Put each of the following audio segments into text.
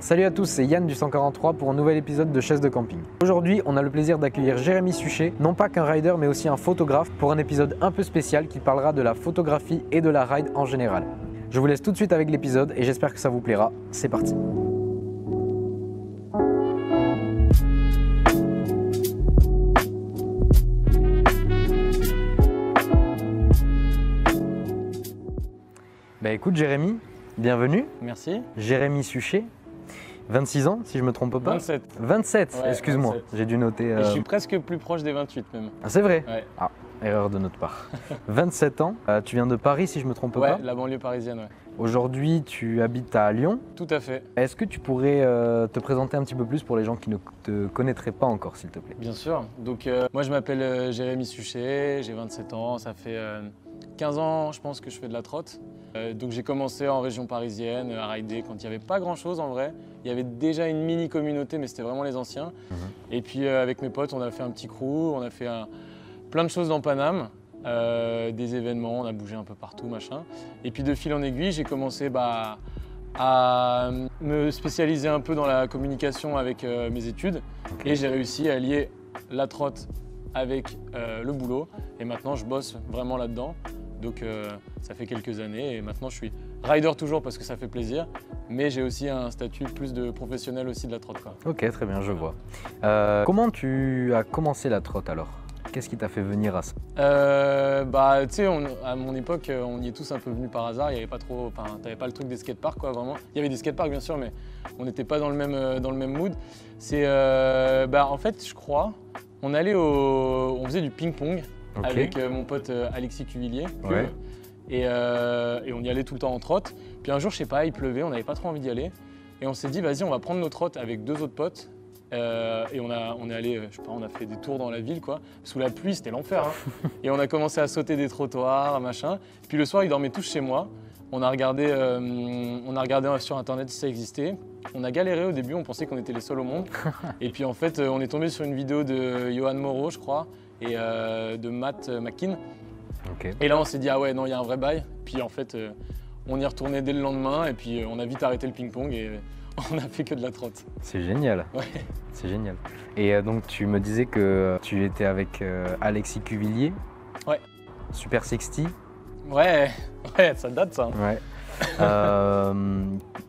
Salut à tous, c'est Yann du 143 pour un nouvel épisode de Chaise de camping. Aujourd'hui, on a le plaisir d'accueillir Jérémy Suchet, non pas qu'un rider mais aussi un photographe, pour un épisode un peu spécial qui parlera de la photographie et de la ride en général. Je vous laisse tout de suite avec l'épisode et j'espère que ça vous plaira. C'est parti. Bah écoute Jérémy, bienvenue. Merci. Jérémy Suchet, 26 ans si je me trompe pas. 27. 27, Ouais, excuse-moi, 27. j'ai dû noter. Et je suis presque plus proche des 28 même. Ah c'est vrai? Ouais. Ah, erreur de notre part. 27 ans, tu viens de Paris si je me trompe Ouais, pas. la banlieue parisienne, ouais. Aujourd'hui tu habites à Lyon. Tout à fait. Est-ce que tu pourrais te présenter un petit peu plus pour les gens qui ne te connaîtraient pas encore s'il te plaît? Bien sûr. Donc moi je m'appelle Jérémy Suchet, j'ai 27 ans, ça fait 15 ans je pense que je fais de la trotte. Donc j'ai commencé en région parisienne à rider quand il n'y avait pas grand chose en vrai. Il y avait déjà une mini communauté mais c'était vraiment les anciens. Et puis avec mes potes on a fait un petit crew, on a fait plein de choses dans Paname. Des événements, on a bougé un peu partout, machin. Et puis de fil en aiguille, j'ai commencé à me spécialiser un peu dans la communication avec mes études. Okay. Et j'ai réussi à lier la trotte avec le boulot. Et maintenant, je bosse vraiment là-dedans. Donc ça fait quelques années et maintenant je suis rider toujours parce que ça fait plaisir. Mais j'ai aussi un statut plus de professionnel aussi de la trotte, quoi. Ok, très bien, je vois. Comment tu as commencé la trotte alors? Qu'est-ce qui t'a fait venir à ça? Tu sais, à mon époque, on y est tous un peu venus par hasard. Il y avait pas trop, enfin, t'avais pas le truc des skateparks, quoi, vraiment. Il y avait des skateparks, bien sûr, mais on n'était pas dans le même mood. C'est, en fait, je crois, on faisait du ping-pong avec mon pote Alexis Cuvillier. Ouais. Et on y allait tout le temps en trotte. Puis un jour, je sais pas, il pleuvait, on n'avait pas trop envie d'y aller. Et on s'est dit, vas-y, on va prendre nos trottes avec deux autres potes. Et on est allé, je sais pas, on a fait des tours dans la ville, quoi. Sous la pluie, c'était l'enfer, hein. Et on a commencé à sauter des trottoirs, machin. Puis le soir, ils dormaient tous chez moi. On a regardé sur internet si ça existait. On a galéré au début, on pensait qu'on était les seuls au monde. Et puis en fait, on est tombé sur une vidéo de Johan Moreau, je crois, et de Matt McKean. Okay. Et là, on s'est dit, ah ouais, non, il y a un vrai bail. Puis en fait, on y est retourné dès le lendemain. Et puis on a vite arrêté le ping-pong. Et on a fait que de la trotte. C'est génial. Ouais. C'est génial. Et donc tu me disais que tu étais avec Alexis Cuvillier. Ouais. Super 60. Ouais, ça date ça. Ouais.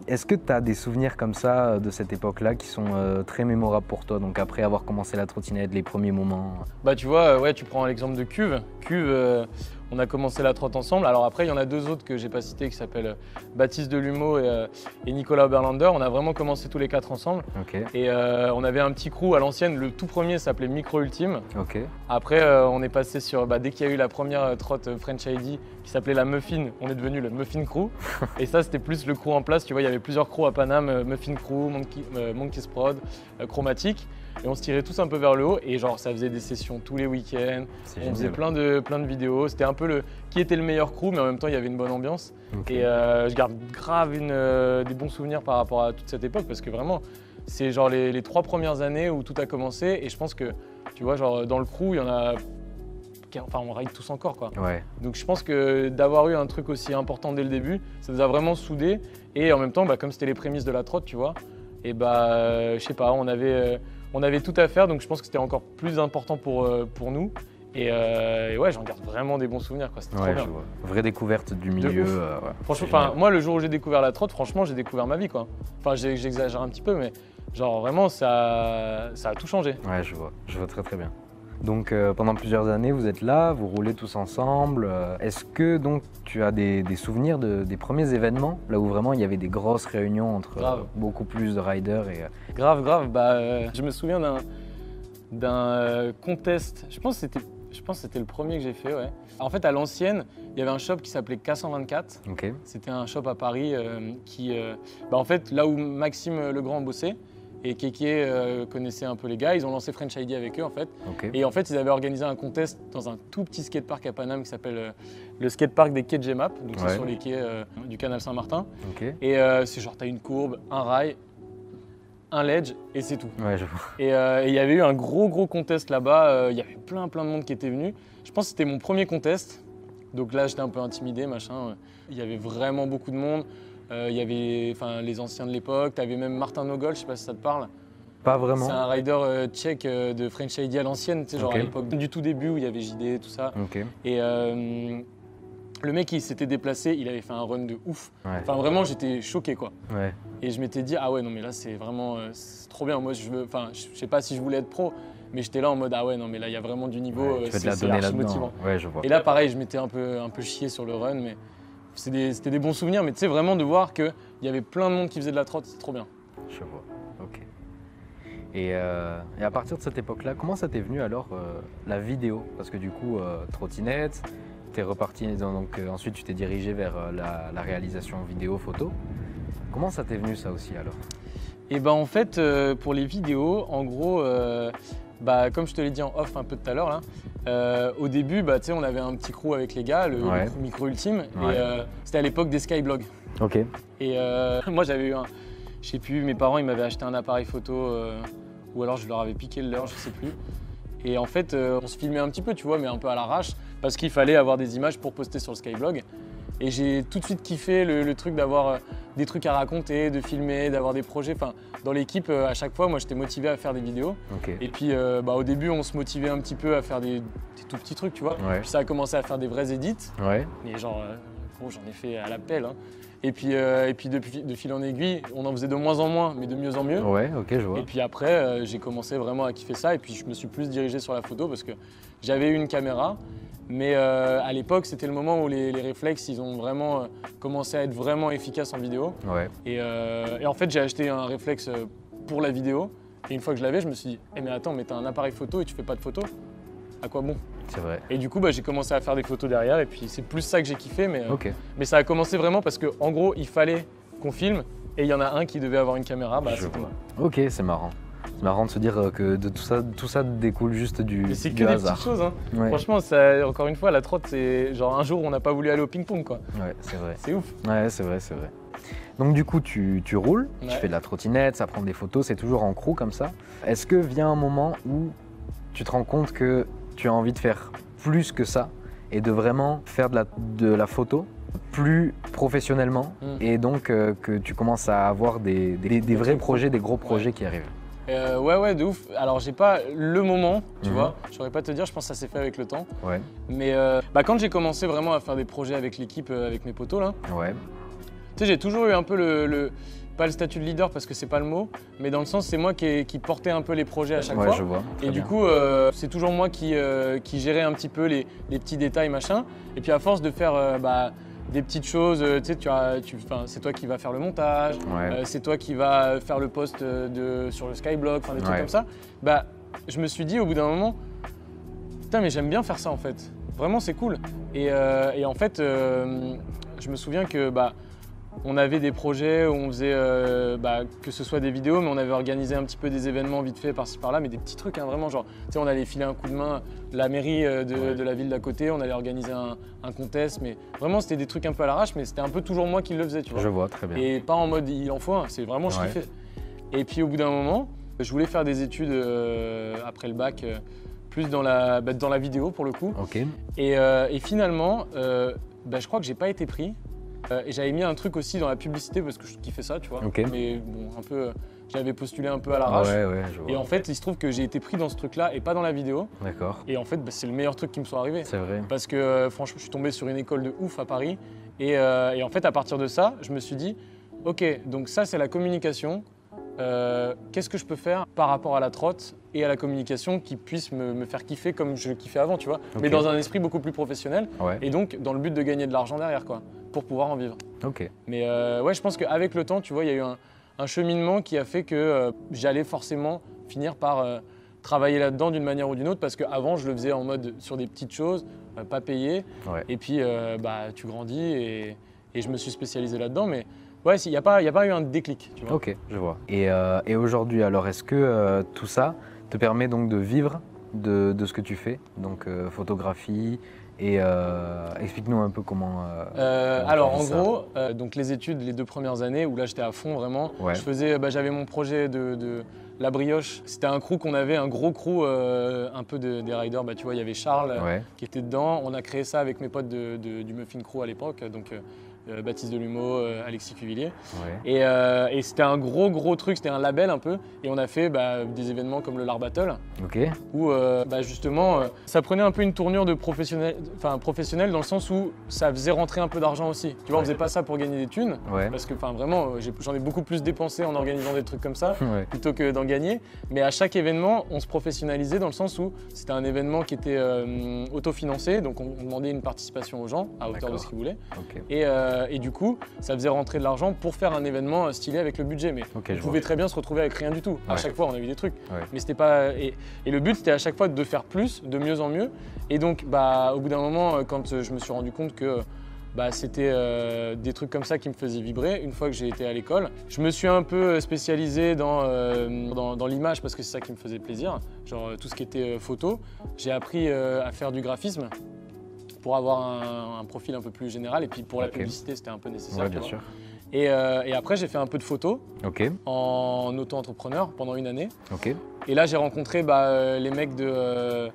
Est-ce que tu as des souvenirs comme ça de cette époque-là qui sont très mémorables pour toi? Donc après avoir commencé la trottinette, les premiers moments. Bah tu vois, ouais, tu prends l'exemple de Cuve. Cuve, on a commencé la trotte ensemble. Alors après, il y en a deux autres que j'ai pas cités qui s'appellent Baptiste Delumeau et Nicolas Oberlander. On a vraiment commencé tous les quatre ensemble. Okay. Et on avait un petit crew à l'ancienne. Le tout premier s'appelait Micro Ultime. Okay. Après, on est passé sur, dès qu'il y a eu la première trotte French ID qui s'appelait la Muffin, on est devenu le Muffin Crew. Et ça, c'était plus le crew en place. Tu vois, il y avait plusieurs crews à Paname, Muffin Crew, Monkey's Prod, Chromatic. Et on se tirait tous un peu vers le haut et genre ça faisait des sessions tous les week-ends. On faisait plein de vidéos. C'était un peu qui était le meilleur crew, mais en même temps il y avait une bonne ambiance. Okay. Et je garde grave des bons souvenirs par rapport à toute cette époque parce que vraiment c'est genre les 3 premières années où tout a commencé et je pense que tu vois genre dans le crew il y en a, enfin on ride tous encore, quoi. Ouais. Donc je pense que d'avoir eu un truc aussi important dès le début, ça nous a vraiment soudés et en même temps comme c'était les prémices de la trotte, tu vois, et je sais pas, on avait tout à faire, donc je pense que c'était encore plus important pour nous. Et ouais, j'en garde vraiment des bons souvenirs, quoi. C'était trop bien. Je vois. Vraie découverte du milieu. Ouais. Franchement, moi, le jour où j'ai découvert la trotte, franchement, j'ai découvert ma vie, quoi. Enfin, j'exagère un petit peu, mais genre vraiment, ça a tout changé. Ouais, je vois très très bien. Donc pendant plusieurs années, vous êtes là, vous roulez tous ensemble. Est-ce que donc tu as des souvenirs des premiers événements, là où vraiment il y avait des grosses réunions entre beaucoup plus de riders et... Grave. Je me souviens d'un contest, je pense que c'était le premier que j'ai fait, ouais. En fait, à l'ancienne, il y avait un shop qui s'appelait K124. Okay. C'était un shop à Paris en fait, là où Maxime Legrand bossait. Et Kéké connaissait un peu les gars, ils ont lancé French ID avec eux en fait. Okay. Et en fait, ils avaient organisé un contest dans un tout petit skatepark à Paname qui s'appelle le skatepark des quais de Gemap, donc c'est sur les quais du canal Saint-Martin. Okay. Et c'est genre, t'as une courbe, un rail, un ledge et c'est tout. Ouais, je vois. Et il y avait eu un gros contest là-bas, il y avait plein de monde qui était venu. Je pense que c'était mon premier contest, donc là j'étais un peu intimidé, machin. Il y avait vraiment beaucoup de monde. Il y avait les anciens de l'époque, tu avais même Martin Nogol, je sais pas si ça te parle. Pas vraiment. C'est un rider tchèque de French ID à l'ancienne, tu sais, genre Ok. à l'époque du tout début où il y avait JD, tout ça. Ok. Et le mec, il s'était déplacé, il avait fait un run de ouf. Ouais. Enfin, vraiment, j'étais choqué, quoi. Ouais. Et je m'étais dit, ah ouais, non, mais là, c'est vraiment c'est trop bien. Moi, je sais pas si je voulais être pro, mais j'étais là en mode, ah ouais, non, mais là, il y a vraiment du niveau, Ouais, tu fais de la c'est donnée archi là-dedans. motivant. Ouais, je vois. Et là, pareil, je m'étais un peu chié sur le run, mais c'était des bons souvenirs. Mais tu sais, vraiment de voir qu'il y avait plein de monde qui faisait de la trotte, c'est trop bien. Je vois. Ok. Et à partir de cette époque-là, comment ça t'est venu alors la vidéo? Parce que du coup, trottinette, t'es reparti, donc ensuite tu t'es dirigé vers la réalisation vidéo, photo. Comment ça t'est venu ça aussi alors? Et ben en fait, pour les vidéos, en gros, comme je te l'ai dit en off un peu tout à l'heure, là, au début, tu sais, on avait un petit crew avec les gars, le Ouais. crew Micro Ultime, Ouais. et c'était à l'époque des Skyblogs. Ok. Et moi, j'avais eu je sais plus, mes parents, ils m'avaient acheté un appareil photo, ou alors je leur avais piqué le leur, je sais plus. Et en fait, on se filmait un petit peu, tu vois, mais un peu à l'arrache, parce qu'il fallait avoir des images pour poster sur le Skyblog. Et j'ai tout de suite kiffé le truc d'avoir des trucs à raconter, de filmer, d'avoir des projets. Enfin, dans l'équipe, à chaque fois, moi, j'étais motivé à faire des vidéos. Ok. Et puis, au début, on se motivait un petit peu à faire des tout petits trucs, tu vois. Ouais. Puis ça a commencé à faire des vrais edits. Ouais. Mais genre, gros, j'en ai fait à la pelle. Hein. Et puis de fil en aiguille, on en faisait de moins en moins, mais de mieux en mieux. Ouais, ok, je vois. Et puis après, j'ai commencé vraiment à kiffer ça. Et puis je me suis plus dirigé sur la photo parce que j'avais eu une caméra. Mais à l'époque, c'était le moment où les réflexes, ils ont vraiment commencé à être vraiment efficaces en vidéo. Ouais. Et en fait, j'ai acheté un réflexe pour la vidéo. Et une fois que je l'avais, je me suis dit, mais attends, mais t'as un appareil photo et tu fais pas de photos? À quoi bon? C'est vrai. Et du coup, j'ai commencé à faire des photos derrière. Et puis c'est plus ça que j'ai kiffé. Ok. Mais ça a commencé vraiment parce qu'en gros, il fallait qu'on filme. Et il y en a un qui devait avoir une caméra, Je c'était vois. moi. Ok, c'est marrant. C'est marrant de se dire que de tout ça découle juste du, Mais c'est que du des hasard. petites choses. Hein. Ouais. Franchement, ça, encore une fois, la trotte, c'est genre un jour, on n'a pas voulu aller au ping-pong, quoi. Ouais, c'est vrai. C'est ouf. Ouais, c'est vrai, c'est vrai. Donc du coup, tu roules, tu Ouais. fais de la trottinette, ça prend des photos, c'est toujours en crew comme ça. Est-ce que vient un moment où tu te rends compte que tu as envie de faire plus que ça et de vraiment faire de la photo plus professionnellement et donc que tu commences à avoir des vrais projets, des gros projets qui arrivent? Ouais, de ouf. Alors, j'ai pas le moment, tu Mhm. vois. Je saurais pas te dire, je pense que ça s'est fait avec le temps. Ouais, Mais quand j'ai commencé vraiment à faire des projets avec l'équipe, avec mes potos, là, ouais, tu sais, j'ai toujours eu un peu pas le statut de leader parce que c'est pas le mot, mais dans le sens, c'est moi qui portais un peu les projets à chaque ouais, fois. je vois. Et Très du bien. coup, c'est toujours moi qui gérais un petit peu les petits détails, machin. Et puis à force de faire des petites choses, tu sais, c'est toi qui vas faire le montage, Ouais. c'est toi qui vas faire le post sur le Skyblog, enfin des trucs Ouais. comme ça. Je me suis dit au bout d'un moment, putain, mais j'aime bien faire ça en fait. Vraiment, c'est cool. Et en fait, je me souviens que on avait des projets où on faisait, que ce soit des vidéos, mais on avait organisé un petit peu des événements vite fait par-ci par-là, mais des petits trucs, hein, vraiment, genre, tu sais, on allait filer un coup de main, la mairie de la ville d'à côté, on allait organiser un contest, mais vraiment, c'était des trucs un peu à l'arrache, mais c'était un peu toujours moi qui le faisais, tu vois. Je vois, très bien. Et pas en mode il en faut un, c'est vraiment je Ouais. kiffais. Et puis au bout d'un moment, je voulais faire des études après le bac, plus dans la vidéo pour le coup. Ok, Et finalement, je crois que j'ai pas été pris. Et j'avais mis un truc aussi dans la publicité parce que je kiffais ça, tu vois. Ok. Mais bon, un peu, j'avais postulé un peu à l'arrache. ouais, je vois. Et en fait, il se trouve que j'ai été pris dans ce truc-là et pas dans la vidéo. D'accord, Et en fait, c'est le meilleur truc qui me soit arrivé. c'est vrai. Parce que franchement, je suis tombé sur une école de ouf à Paris. Et en fait, à partir de ça, je me suis dit, ok, donc ça, c'est la communication. Qu'est-ce que je peux faire par rapport à la trotte et à la communication qui puisse me faire kiffer comme je kiffais avant, tu vois. Ok. Mais dans un esprit beaucoup plus professionnel. Ouais, Et donc, dans le but de gagner de l'argent derrière, quoi, pour pouvoir en vivre. ok. Mais ouais, je pense qu'avec le temps, tu vois, il y a eu un cheminement qui a fait que j'allais forcément finir par travailler là-dedans d'une manière ou d'une autre parce qu'avant, je le faisais en mode sur des petites choses, pas payé. Ouais. Et puis, tu grandis et je me suis spécialisé là-dedans. Mais ouais, il n'y a pas eu un déclic, tu vois. Ok, je vois. Et aujourd'hui, alors, est-ce que tout ça te permet donc de vivre de ce que tu fais, donc photographie, et explique-nous un peu comment. Alors tu en vis ça. gros, donc les études, les 2 premières années où là j'étais à fond vraiment, Ouais. je faisais, j'avais mon projet de La Brioche. C'était un crew qu'on avait, un gros crew un peu des riders. Tu vois, il y avait Charles Ouais, qui était dedans. On a créé ça avec mes potes du Muffin Crew à l'époque, donc Baptiste Delumeau, Alexis Cuvillier. Ouais. Et c'était un gros truc, c'était un label un peu. Et on a fait des événements comme le L'Art Battle, Ok. où justement, ça prenait un peu une tournure de professionnel dans le sens où ça faisait rentrer un peu d'argent aussi. Tu vois, on faisait pas ça pour gagner des thunes, Ouais. parce que vraiment, j'en ai beaucoup plus dépensé en organisant des trucs comme ça, Ouais. plutôt que d'en gagner. Mais à chaque événement, on se professionnalisait dans le sens où c'était un événement qui était autofinancé, donc on demandait une participation aux gens à hauteur de D'accord. ce qu'ils voulaient. Ok. Et du coup, ça faisait rentrer de l'argent pour faire un événement stylé avec le budget. Mais Ok, on je pouvait vois. très bien se retrouver avec rien du tout. À Ouais. chaque fois, on a eu des trucs. Ouais. Mais c'était pas. Et le but, c'était à chaque fois de faire plus, de mieux en mieux. Et donc, au bout d'un moment, quand je me suis rendu compte que c'était des trucs comme ça qui me faisaient vibrer, une fois que j'ai été à l'école, je me suis un peu spécialisé dans l'image parce que c'est ça qui me faisait plaisir. Genre tout ce qui était photo. J'ai appris à faire du graphisme pour avoir un profil un peu plus général. Et puis pour la Ok. publicité, c'était un peu nécessaire. Ouais, tu bien vois. sûr. Et après, j'ai fait un peu de photo Ok. en auto-entrepreneur pendant une année. Ok. Et là, j'ai rencontré les mecs de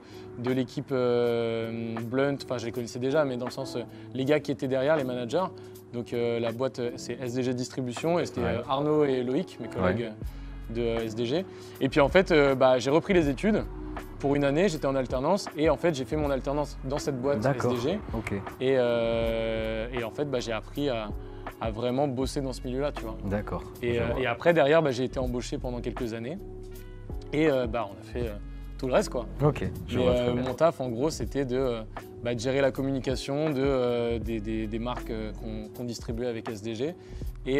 l'équipe Blunt, enfin je les connaissais déjà, mais dans le sens, les gars qui étaient derrière, les managers. Donc la boîte, c'est SDG Distribution, et c'était Ouais. Arnaud et Loïc, mes collègues de SDG. Et puis en fait, j'ai repris les études. Pour une année, j'étais en alternance, et en fait, j'ai fait mon alternance dans cette boîte D'accord. SDG. Ok. Et en fait, j'ai appris à vraiment bosser dans ce milieu-là, tu vois. D'accord. Et Je vois. après, derrière, j'ai été embauché pendant quelques années. Et on a fait tout le reste, quoi. Ok. Je Mais vois très bien. mon taf, en gros, c'était de gérer la communication des marques qu'on distribuait avec SDG. Et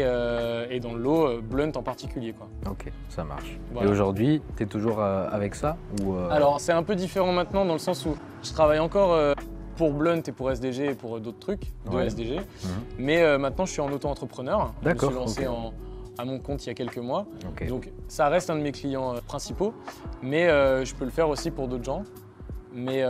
dans le lot, Blunt en particulier, quoi. Ok, ça marche. Voilà. Et aujourd'hui, tu es toujours avec ça ou Alors, c'est un peu différent maintenant dans le sens où je travaille encore pour Blunt et pour SDG et pour d'autres trucs de Ouais. SDG. Mhm. Mais maintenant, je suis en auto-entrepreneur. D'accord, Je me suis lancé ok. à mon compte il y a quelques mois. Ok. Donc, ça reste un de mes clients principaux. Mais je peux le faire aussi pour d'autres gens. Mais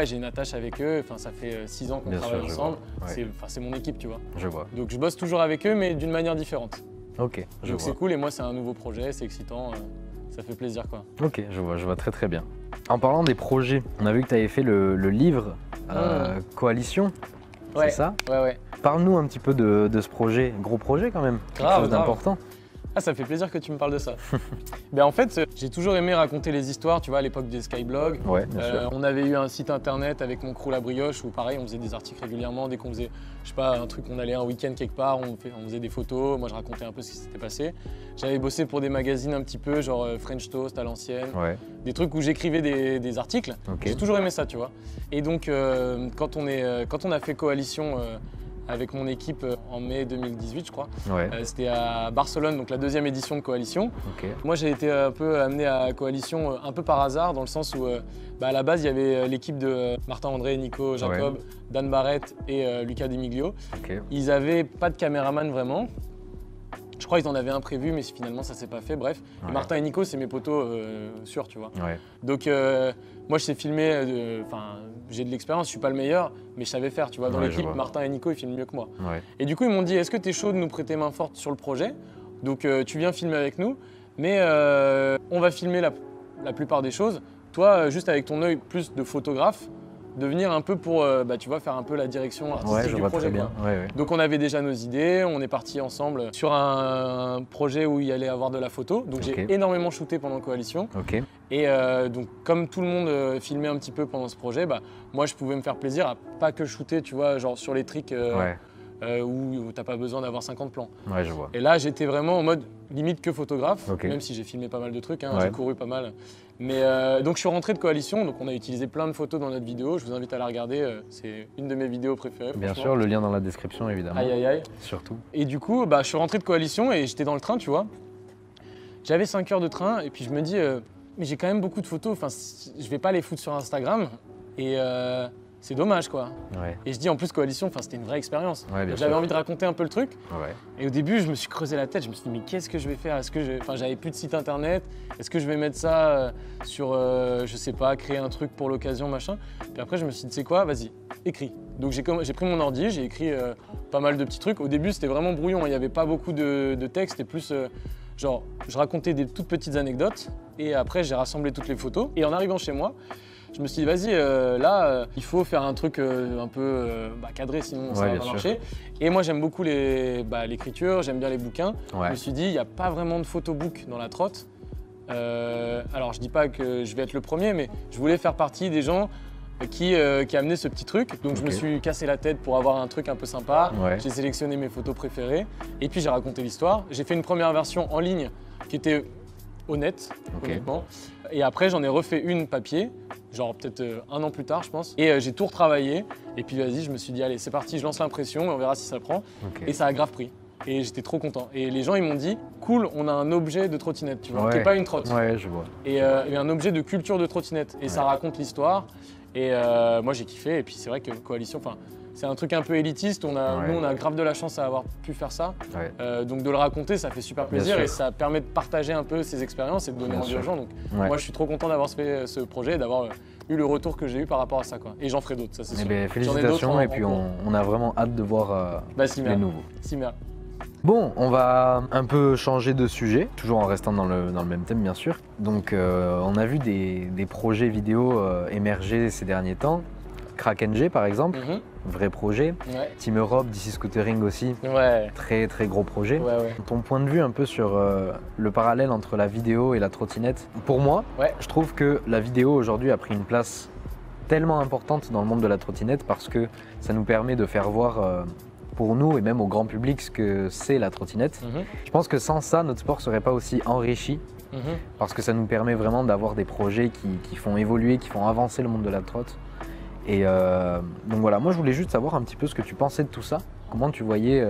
j'ai une attache avec eux. Enfin, ça fait 6 ans qu'on Bien travaille sûr, je ensemble. vois. Ouais. C'est mon équipe, tu vois. Je vois. Donc, je bosse toujours avec eux, mais d'une manière différente. Ok, je Donc, c'est vois. cool. Et moi, c'est un nouveau projet. C'est excitant. Ça fait plaisir, quoi. Ok, je vois très bien. En parlant des projets, on a vu que tu avais fait le livre Coalition, Ouais. c'est ça? Ouais. Parle-nous un petit peu de ce projet, gros projet quand même, quelque Grave, chose grave. d'important. Ah, ça fait plaisir que tu me parles de ça. En fait, j'ai toujours aimé raconter les histoires, tu vois, à l'époque des Skyblogs. Ouais, bien sûr. On avait eu un site internet avec mon crew La Brioche où pareil, on faisait des articles régulièrement. Dès qu'on faisait, je sais pas, un truc, on allait un week-end quelque part, on faisait des photos. Moi, je racontais un peu ce qui s'était passé. J'avais bossé pour des magazines un petit peu, genre French Toast à l'ancienne. Ouais, Des trucs où j'écrivais des articles. ok. J'ai toujours aimé ça, tu vois. Et donc, quand on a fait coalition avec mon équipe en mai 2018, je crois, Ouais, c'était à Barcelone, donc la deuxième édition de coalition. ok. Moi, j'ai été un peu amené à coalition un peu par hasard, dans le sens où à la base, il y avait l'équipe de Martin André, Nico Jacob, Dan Barrett et Lucas Demiglio. Ok, Ils n'avaient pas de caméraman vraiment. Je crois qu'ils en avaient un prévu, mais finalement, ça s'est pas fait. Bref, et Ouais. Martin et Nico, c'est mes potos sûrs, tu vois. ouais, Donc, moi, je sais filmer, j'ai de l'expérience, je suis pas le meilleur, mais je savais faire, tu vois. Dans Ouais, je l'équipe, vois. Martin et Nico, ils filment mieux que moi. ouais. Et du coup, ils m'ont dit, est-ce que tu es chaud de nous prêter main forte sur le projet? Donc, tu viens filmer avec nous, mais on va filmer la plupart des choses. Toi, juste avec ton œil plus de photographe, de venir un peu pour, tu vois, faire un peu la direction artistique Ouais, je du vois projet. très bien. quoi. Ouais, Donc, on avait déjà nos idées, on est parti ensemble sur un projet où il y allait avoir de la photo. Donc, Ok. j'ai énormément shooté pendant Coalition. Ok, Et donc, comme tout le monde filmait un petit peu pendant ce projet, moi, je pouvais me faire plaisir à pas que shooter, tu vois, genre sur les tricks où t'as pas besoin d'avoir 50 plans. ouais, je vois. Et là, j'étais vraiment en mode limite que photographe, Ok. même si j'ai filmé pas mal de trucs, hein, Ouais. j'ai couru pas mal. Mais donc, je suis rentré de Coalition, donc on a utilisé plein de photos dans notre vidéo. Je vous invite à la regarder, c'est une de mes vidéos préférées. Bien franchement. sûr, le lien dans la description évidemment. Aïe, aïe, aïe. Surtout. Et du coup, je suis rentré de Coalition et j'étais dans le train, tu vois. J'avais 5 heures de train et puis je me dis, mais j'ai quand même beaucoup de photos, enfin, je vais pas les foutre sur Instagram et c'est dommage, quoi. Ouais, Et je dis en plus Coalition, c'était une vraie expérience. ouais, bien J'avais sûr. envie de raconter un peu le truc. Ouais, Et au début, je me suis creusé la tête. Je me suis dit, mais qu'est-ce que je vais faire? J'avais plus de site internet. Est-ce que je vais mettre ça sur, je sais pas, créer un truc pour l'occasion, machin? Puis après, je me suis dit, tu sais quoi? Vas-y, écris. Donc j'ai pris mon ordi, j'ai écrit pas mal de petits trucs. Au début, c'était vraiment brouillon. Il n'y avait pas beaucoup de texte. C'était plus genre, je racontais des toutes petites anecdotes. Et après, j'ai rassemblé toutes les photos. Et en arrivant chez moi, Je me suis dit, vas-y, il faut faire un truc un peu cadré, sinon ça va pas marcher. Et moi, j'aime beaucoup l'écriture, j'aime bien les bouquins. Je me suis dit, il n'y a pas vraiment de photobook dans la trotte. Alors, je dis pas que je vais être le premier, mais je voulais faire partie des gens qui amenaient ce petit truc. Donc, je me suis cassé la tête pour avoir un truc un peu sympa. J'ai sélectionné mes photos préférées et puis j'ai raconté l'histoire. J'ai fait une première version en ligne qui était honnêtement. Et après, j'en ai refait une papier, genre peut-être un an plus tard, je pense. Et j'ai tout retravaillé. Et puis, vas-y, je me suis dit, allez, c'est parti, je lance l'impression et on verra si ça prend. Et ça a grave pris. Et j'étais trop content. Et les gens, ils m'ont dit, cool, on a un objet de trottinette, tu vois, qui n'est pas une trotte. Ouais, je vois. Et un objet de culture de trottinette. Et ça raconte l'histoire. Et moi, j'ai kiffé. Et puis, c'est vrai que Coalition, c'est un truc un peu élitiste. Nous, on a grave de la chance à avoir pu faire ça. Donc, de le raconter, ça fait super plaisir. Et ça permet de partager un peu ses expériences et de donner envie aux gens. Donc, moi, je suis trop content d'avoir fait ce projet et d'avoir eu le retour que j'ai eu par rapport à ça, quoi. Et j'en ferai d'autres, ça c'est sûr. Félicitations. Et puis, on a vraiment hâte de voir les nouveaux. Bon, on va un peu changer de sujet, toujours en restant dans le même thème bien sûr. Donc on a vu des projets vidéo émerger ces derniers temps. CrackNG par exemple, vrai projet. Team Europe, DC Scootering aussi, très très gros projet. Ton point de vue un peu sur le parallèle entre la vidéo et la trottinette. Pour moi, je trouve que la vidéo aujourd'hui a pris une place tellement importante dans le monde de la trottinette parce que ça nous permet de faire voir pour nous et même au grand public ce que c'est la trottinette. Je pense que sans ça, notre sport ne serait pas aussi enrichi parce que ça nous permet vraiment d'avoir des projets qui font évoluer, qui font avancer le monde de la trotte. Et donc voilà, moi je voulais juste savoir un petit peu ce que tu pensais de tout ça, comment tu voyais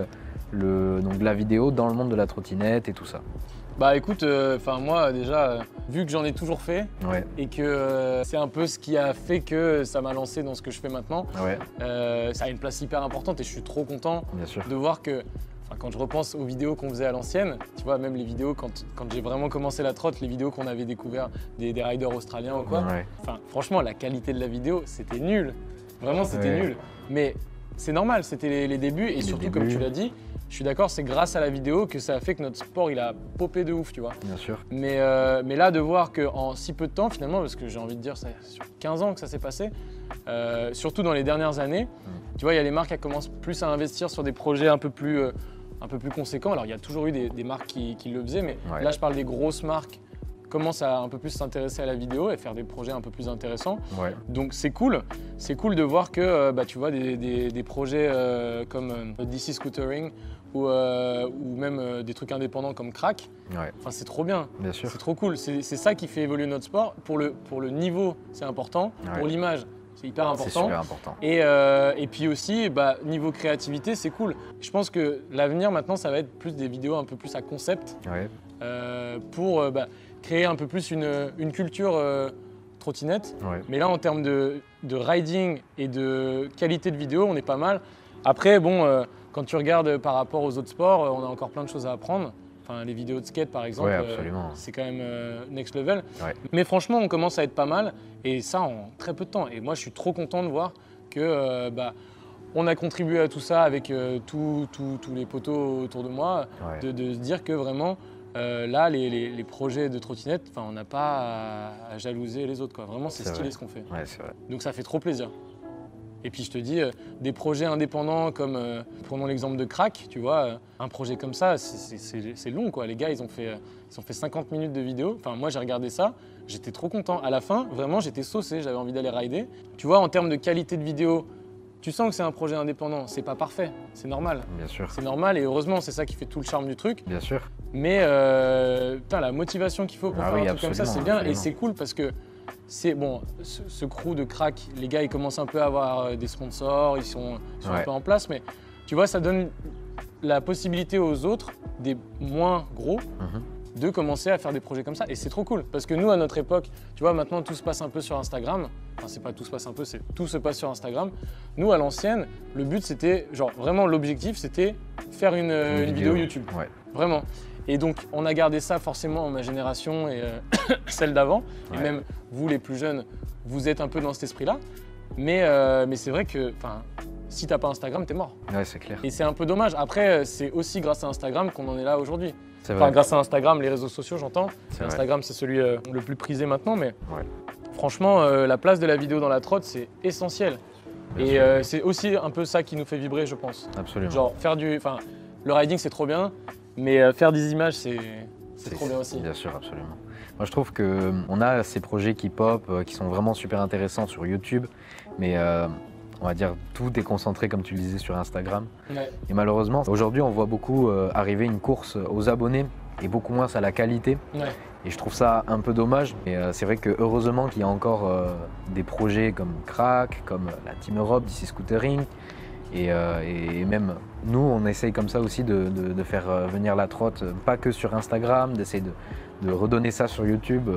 la vidéo dans le monde de la trottinette et tout ça. Bah écoute, moi déjà, vu que j'en ai toujours fait et que c'est un peu ce qui a fait que ça m'a lancé dans ce que je fais maintenant, ça a une place hyper importante et je suis trop content de voir que quand je repense aux vidéos qu'on faisait à l'ancienne, tu vois, même les vidéos quand j'ai vraiment commencé la trotte, les vidéos qu'on avait découvert des riders australiens ou quoi, franchement la qualité de la vidéo c'était nul, vraiment c'était nul, mais c'est normal, c'était les débuts et surtout comme tu l'as dit, je suis d'accord, c'est grâce à la vidéo que ça a fait que notre sport il a popé de ouf, tu vois. Bien sûr. Mais là de voir qu'en si peu de temps finalement, parce que j'ai envie de dire ça sur 15 ans que ça s'est passé, surtout dans les dernières années, tu vois, il y a les marques qui commencent plus à investir sur des projets un peu plus conséquents. Alors il y a toujours eu des marques qui le faisaient, mais là je parle des grosses marques commencent à un peu plus s'intéresser à la vidéo et faire des projets un peu plus intéressants. Donc c'est cool de voir que tu vois des projets comme DC Scootering ou même des trucs indépendants comme Crack. C'est trop bien, c'est trop cool. C'est ça qui fait évoluer notre sport. Pour le niveau, c'est important. Pour l'image, c'est hyper important. C'est super important. Et puis aussi, niveau créativité, c'est cool. Je pense que l'avenir maintenant, ça va être plus des vidéos un peu plus à concept pour créer un peu plus une culture trottinette. Mais là, en termes de riding et de qualité de vidéo, on est pas mal. Après, bon, quand tu regardes par rapport aux autres sports, on a encore plein de choses à apprendre. Enfin, les vidéos de skate, par exemple, c'est quand même next level. Mais franchement, on commence à être pas mal, et ça en très peu de temps. Et moi, je suis trop content de voir que on a contribué à tout ça avec tous les potos autour de moi, de se dire que vraiment, là, les projets de trottinette, on n'a pas à jalouser les autres, quoi. Vraiment, c'est stylé ce qu'on fait. Donc ça fait trop plaisir. Et puis je te dis, des projets indépendants comme, prenons l'exemple de Crack, tu vois, un projet comme ça, c'est long, quoi. Les gars, ils ont fait 50 minutes de vidéo. Enfin, moi, j'ai regardé ça, j'étais trop content. À la fin, vraiment, j'étais saucé, j'avais envie d'aller rider. Tu vois, en termes de qualité de vidéo, tu sens que c'est un projet indépendant. C'est pas parfait, c'est normal. Bien sûr. C'est normal et heureusement, c'est ça qui fait tout le charme du truc. Bien sûr. Mais la motivation qu'il faut pour faire un truc comme ça, c'est bien. Et c'est cool parce que c'est bon, ce crew de Crack, les gars, ils commencent un peu à avoir des sponsors, ils sont un peu en place, mais tu vois, ça donne la possibilité aux autres, des moins gros, de commencer à faire des projets comme ça. Et c'est trop cool, parce que nous, à notre époque, tu vois, maintenant, tout se passe un peu sur Instagram. Enfin, c'est pas tout se passe un peu, c'est tout se passe sur Instagram. Nous, à l'ancienne, le but, c'était, genre, vraiment, l'objectif, c'était faire une vidéo YouTube. Vraiment. Et donc, on a gardé ça forcément, ma génération et celle d'avant. Et même vous, les plus jeunes, vous êtes un peu dans cet esprit-là. Mais c'est vrai que si t'as pas Instagram, t'es mort. C'est clair. Et c'est un peu dommage. Après, c'est aussi grâce à Instagram qu'on en est là aujourd'hui. Grâce à Instagram, les réseaux sociaux, j'entends. Instagram, c'est celui le plus prisé maintenant. Mais franchement, la place de la vidéo dans la trotte, c'est essentiel. Et c'est aussi un peu ça qui nous fait vibrer, je pense. Absolument. Genre le riding c'est trop bien, mais faire des images c'est trop bien aussi. Bien sûr, absolument. Moi je trouve qu'on a ces projets qui pop, qui sont vraiment super intéressants sur YouTube, mais on va dire tout est concentré comme tu le disais sur Instagram. Ouais. Et malheureusement, aujourd'hui on voit beaucoup arriver une course aux abonnés et beaucoup moins à la qualité. Ouais. Et je trouve ça un peu dommage. Et c'est vrai que heureusement qu'il y a encore des projets comme Crack, comme la Team Europe, DC Scootering. Et même nous, on essaye comme ça aussi de faire venir la trotte, pas que sur Instagram, d'essayer de redonner ça sur YouTube,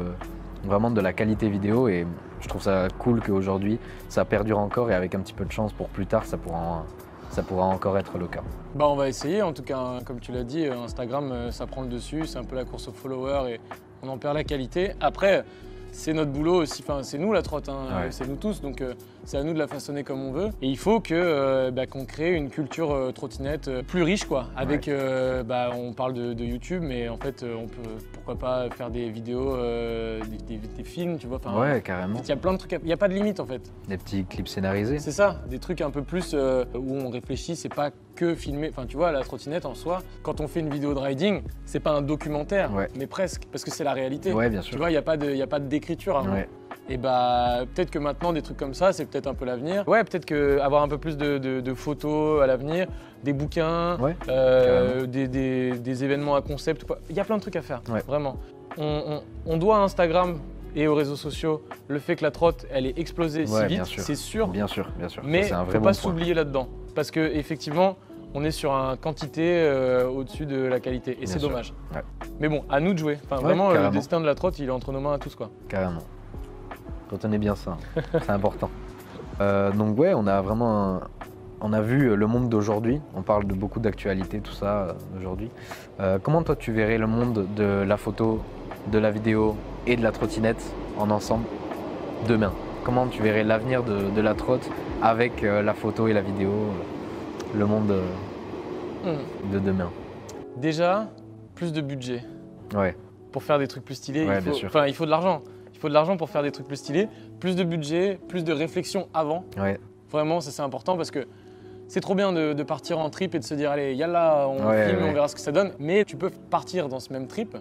vraiment de la qualité vidéo. Et je trouve ça cool qu'aujourd'hui, ça perdure encore et avec un petit peu de chance pour plus tard, ça pourra encore être le cas. Bah on va essayer, en tout cas, hein, comme tu l'as dit, Instagram, ça prend le dessus, c'est un peu la course aux followers et on en perd la qualité. Après, c'est notre boulot aussi, enfin c'est nous la trotte, hein, Ouais. c'est nous tous, donc c'est à nous de la façonner comme on veut. Et il faut qu'on crée une culture trottinette plus riche, quoi. Avec, on parle de YouTube, mais en fait, on peut, pourquoi pas faire des vidéos, des films, tu vois. Ouais, carrément. Il y a plein de trucs, il n'y a pas de limite en fait. Des petits clips scénarisés. C'est ça, des trucs un peu plus où on réfléchit, c'est pas que filmer. Enfin, tu vois, la trottinette en soi, quand on fait une vidéo de riding, c'est pas un documentaire, mais presque, parce que c'est la réalité. Ouais, bien sûr. Tu vois, il n'y a pas d'écriture avant. Ouais. Et bah, peut-être que maintenant, des trucs comme ça, c'est peut-être un peu l'avenir. Ouais, peut-être qu'avoir un peu plus de photos à l'avenir, des bouquins, des événements à concept, quoi. Il y a plein de trucs à faire, vraiment. On doit à Instagram et aux réseaux sociaux le fait que la trotte, elle est explosée si vite, c'est sûr. Bien sûr, bien sûr. Mais il ne faut pas s'oublier là-dedans. Parce qu'effectivement, on est sur une quantité au-dessus de la qualité. Et c'est dommage. Ouais. Mais bon, à nous de jouer. Enfin, vraiment, le destin de la trotte, il est entre nos mains à tous, quoi. Carrément. Retenez bien ça, c'est important. Donc ouais, on a vraiment on a vu le monde d'aujourd'hui. On parle de beaucoup d'actualité, tout ça aujourd'hui. Comment toi tu verrais le monde de la photo, de la vidéo et de la trottinette en ensemble demain? Comment tu verrais l'avenir de la trotte avec la photo et la vidéo, le monde de demain? Déjà, plus de budget. Ouais. Pour faire des trucs plus stylés, Ouais, il faut de l'argent. Il faut de l'argent pour faire des trucs plus stylés, plus de budget, plus de réflexion avant. Ouais. Vraiment, ça c'est important parce que c'est trop bien de partir en trip et de se dire allez, yallah, on filme, on verra ce que ça donne. Mais tu peux partir dans ce même trip,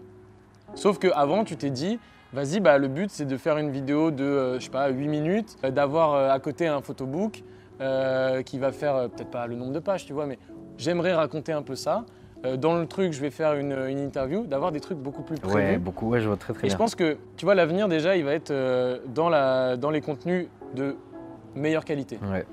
sauf qu'avant tu t'es dit vas-y, bah, le but c'est de faire une vidéo de, je sais pas, 8 minutes, d'avoir à côté un photobook qui va faire peut-être pas le nombre de pages, tu vois, mais j'aimerais raconter un peu ça. Dans le truc, je vais faire une interview, d'avoir des trucs beaucoup plus prévus. Ouais, beaucoup, je vois très bien. Et je pense que, tu vois, l'avenir déjà, il va être dans les contenus de meilleure qualité. Ouais.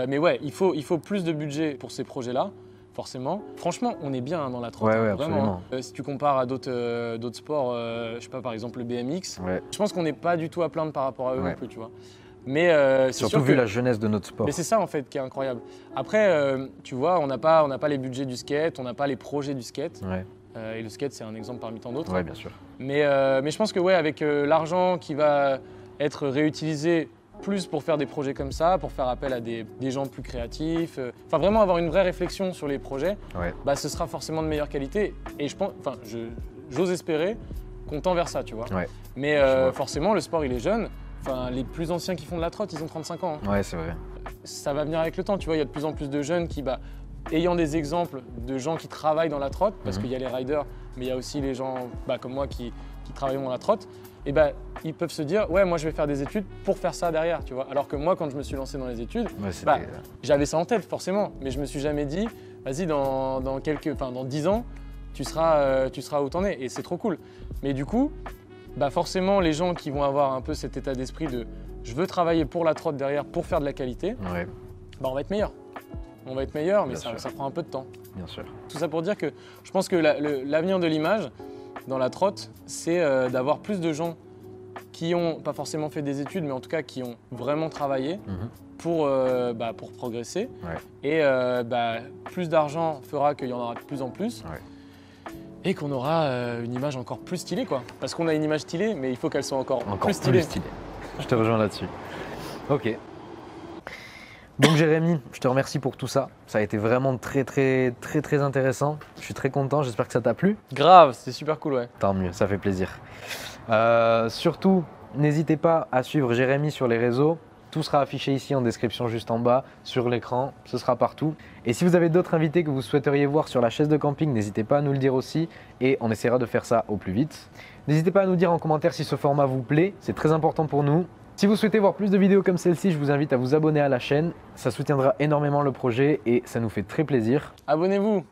Mais ouais, il faut plus de budget pour ces projets-là, forcément. Franchement, on est bien dans la trotte, ouais, vraiment. Si tu compares à d'autres sports, je sais pas, par exemple le BMX, je pense qu'on n'est pas du tout à plaindre par rapport à eux non plus, tu vois. Mais surtout vu la jeunesse de notre sport. Mais c'est ça en fait qui est incroyable. Après, tu vois, on n'a pas les budgets du skate, on n'a pas les projets du skate. Ouais. Et le skate, c'est un exemple parmi tant d'autres. Ouais, bien sûr. Mais je pense que ouais, avec l'argent qui va être réutilisé plus pour faire des projets comme ça, pour faire appel à des gens plus créatifs, enfin vraiment avoir une vraie réflexion sur les projets, bah, ce sera forcément de meilleure qualité. Et je pense, enfin, j'ose espérer qu'on tend vers ça, tu vois. Ouais. Mais forcément, le sport, il est jeune. Enfin, les plus anciens qui font de la trotte, ils ont 35 ans. Hein. Ouais, c'est vrai. Ça va venir avec le temps, tu vois, il y a de plus en plus de jeunes qui, ayant des exemples de gens qui travaillent dans la trotte, parce qu'il y a les riders, mais il y a aussi les gens comme moi qui travaillent dans la trotte, et ils peuvent se dire, ouais, moi je vais faire des études pour faire ça derrière, tu vois. Alors que moi, quand je me suis lancé dans les études, j'avais ça en tête forcément, mais je me suis jamais dit, vas-y, dans 10 ans, tu seras où t'en es, et c'est trop cool. Mais du coup, forcément, les gens qui vont avoir un peu cet état d'esprit de je veux travailler pour la trotte derrière pour faire de la qualité, on va être meilleur. On va être meilleur, mais ça prend un peu de temps. Bien sûr. Tout ça pour dire que je pense que l'avenir de l'image dans la trotte, c'est d'avoir plus de gens qui ont pas forcément fait des études, mais en tout cas qui ont vraiment travaillé pour progresser. Ouais. Et plus d'argent fera qu'il y en aura de plus en plus. Ouais. Et qu'on aura une image encore plus stylée, quoi. Parce qu'on a une image stylée, mais il faut qu'elle soit encore plus stylée. Je te rejoins là-dessus. Ok. Donc Jérémy, je te remercie pour tout ça. Ça a été vraiment très intéressant. Je suis très content, j'espère que ça t'a plu. Grave, c'était super cool, ouais. Tant mieux, ça fait plaisir. Surtout, N'hésitez pas à suivre Jérémy sur les réseaux. Tout sera affiché ici en description juste en bas, sur l'écran, ce sera partout. Et si vous avez d'autres invités que vous souhaiteriez voir sur la chaise de camping, n'hésitez pas à nous le dire aussi et on essaiera de faire ça au plus vite. N'hésitez pas à nous dire en commentaire si ce format vous plaît, c'est très important pour nous. Si vous souhaitez voir plus de vidéos comme celle-ci, je vous invite à vous abonner à la chaîne. Ça soutiendra énormément le projet et ça nous fait très plaisir. Abonnez-vous.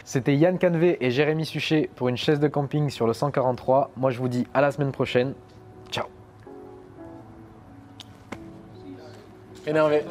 C'était Yann Canvé et Jérémy Suchet pour une chaise de camping sur le 143. Moi je vous dis à la semaine prochaine. Ciao. Énervé.